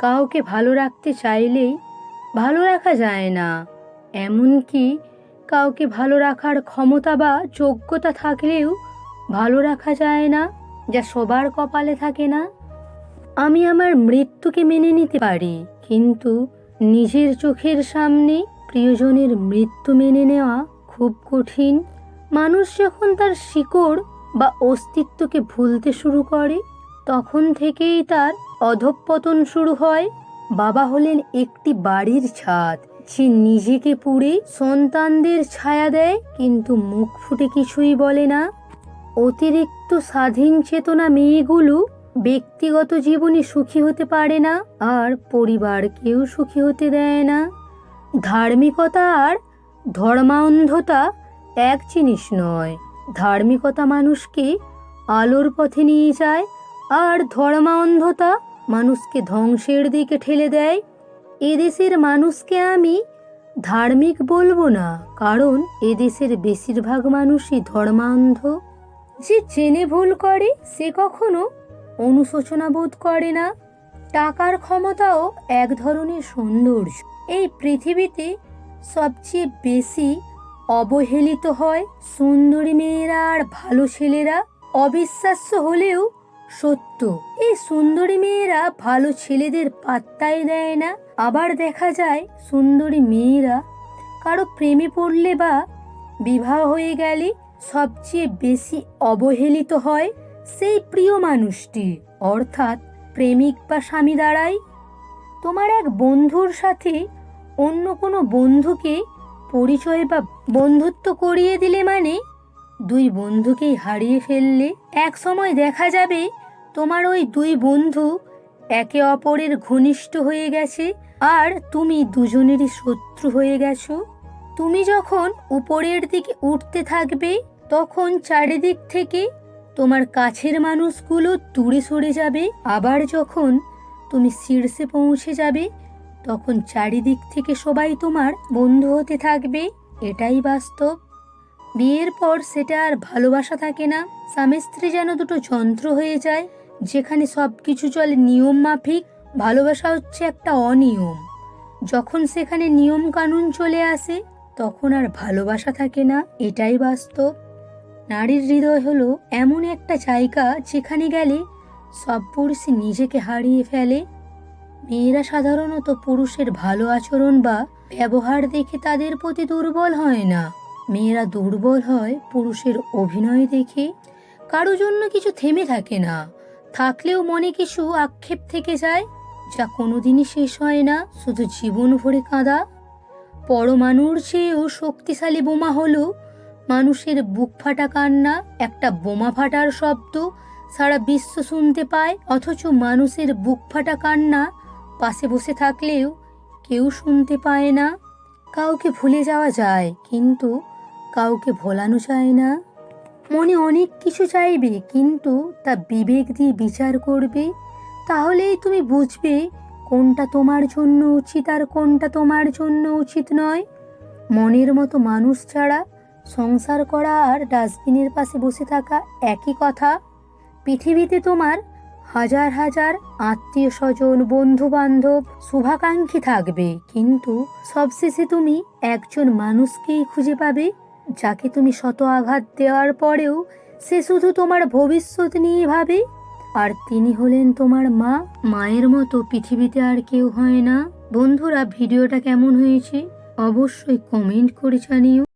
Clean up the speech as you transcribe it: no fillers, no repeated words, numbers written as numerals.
কাউকে ভালো রাখতে চাইলেই ভালো রাখা যায় না, এমনকি কাউকে ভালো রাখার ক্ষমতা বা যোগ্যতা থাকলেও ভালো রাখা যায় না, যা সবার কপালে থাকে না। আমি আমার মৃত্যুকে মেনে নিতে পারি, কিন্তু নিজের চোখের সামনে প্রিয়জনের মৃত্যু মেনে নেওয়া খুব কঠিন। মানুষ যখন তার শিকড় বা অস্তিত্বকে ভুলতে শুরু করে, তখন থেকেই তার অধঃপতন শুরু হয়। বাবা হলেন একটি বাড়ির ছাদ, যে নিজেকে পুড়ে সন্তানদের ছায়া দেয়, কিন্তু মুখ ফুটে কিছুই বলে না। অতিরিক্ত স্বাধীন চেতনা মেয়েগুলো ব্যক্তিগত জীবনে সুখী হতে পারে না, আর পরিবারকেও সুখী হতে দেয় না। ধার্মিকতা আর ধর্মান্ধতা এক জিনিস নয়। ধার্মিকতা মানুষকে আলোর পথে নিয়ে যায়, আর ধর্মান্ধতা মানুষকে ধ্বংসের দিকে ঠেলে দেয়। এদেশের মানুষকে আমি ধার্মিক বলবো না, কারণ এদেশের বেশিরভাগ মানুষই ধর্মান্ধ। যে জেনে ভুল করে সে কখনো অনুশোচনা বোধ করে না। টাকার ক্ষমতাও এক ধরনের সৌন্দর্য। এই পৃথিবীতে সবচেয়ে বেশি অবহেলিত হয় সুন্দরী মেয়েরা আর ভালো ছেলেরা। অবিশ্বাস্য হলেও সত্য, এই সুন্দরী মেয়েরা ভালো ছেলেদের পাত্তাই দেয় না। আবার দেখা যায় সুন্দরী মেয়েরা কারো প্রেমে পড়লে বা বিবাহ হয়ে গেলে সবচেয়ে বেশি অবহেলিত হয় সেই প্রিয় মানুষটি, অর্থাৎ প্রেমিক বা স্বামী দাঁড়ায়। তোমার এক বন্ধুর সাথে অন্য কোনো বন্ধুকে পরিচয় বা বন্ধুত্ব করিয়ে দিলে মানে দুই বন্ধুকেই হারিয়ে ফেললে। এক সময় দেখা যাবে তোমার ওই দুই বন্ধু একে অপরের ঘনিষ্ঠ হয়ে গেছে, আর তুমি দুজনেরই শত্রু হয়ে গেছো। তুমি যখন উপরের দিকে উঠতে থাকবে, তখন চারিদিক থেকে তোমার কাছের মানুষগুলো দূরে সরে যাবে। আবার যখন তুমি শীর্ষে পৌঁছে যাবে, তখন চারিদিক থেকে সবাই তোমার বন্ধু হতে থাকবে। এটাই বাস্তব। বিয়ের পর সেটা আর ভালোবাসা থাকে না। স্বামী স্ত্রী যেন দুটো যন্ত্র হয়ে যায়, যেখানে সব কিছু চলে নিয়ম মাফিক। ভালোবাসা হচ্ছে একটা অনিয়ম। যখন সেখানে নিয়ম কানুন চলে আসে, তখন আর ভালোবাসা থাকে না। এটাই বাস্তব। নারীর হৃদয় হলো এমন একটা জায়গা যেখানে গেলে সব পুরুষই নিজেকে হারিয়ে ফেলে। মেয়েরা সাধারণত পুরুষের ভালো আচরণ বা ব্যবহার দেখে তাদের প্রতি দুর্বল হয় না। মেয়েরা দুর্বল হয় পুরুষের অভিনয় দেখে। কারো জন্য কিছু থেমে থাকে না, থাকলেও মনে কিছু আক্ষেপ থেকে যায়, যা কোনোদিনই শেষ হয় না, শুধু জীবন ভরে কাঁদা। পরমাণুর চেয়েও শক্তিশালী বোমা হলো মানুষের বুক ফাটা কান্না। একটা বোমা ফাটার শব্দ সারা বিশ্ব শুনতে পায়, অথচ মানুষের বুক ফাটা কান্না পাশে বসে থাকলেও কেউ শুনতে পায় না। কাউকে ভুলে যাওয়া যায়, কিন্তু কাউকে ভোলানো যায় না। মনে অনেক কিছু চাইবে, কিন্তু তা বিবেক দিয়ে বিচার করবে। তাহলেই তুমি বুঝবে কোনটা তোমার জন্য উচিত আর কোনটা তোমার জন্য উচিত নয়। মনের মতো মানুষ ছাড়া সংসার করা আর ডাস্টবিনের পাশে বসে থাকা একই কথা। পৃথিবীতে তোমার হাজার হাজার আত্মীয় স্বজন, বন্ধু বান্ধব, শুভাকাঙ্ক্ষী থাকবে, কিন্তু সবশেষে তুমি একজন মানুষকেই খুঁজে পাবে, যাকে তুমি শত আঘাত দেওয়ার পরেও সে শুধু তোমার ভবিষ্যৎ নিয়ে ভাবে। আর তিনি হলেন তোমার মা। মায়ের মতো পৃথিবীতে আর কেউ হয় না। বন্ধুরা, ভিডিওটা কেমন হয়েছে অবশ্যই কমেন্ট করে জানিও।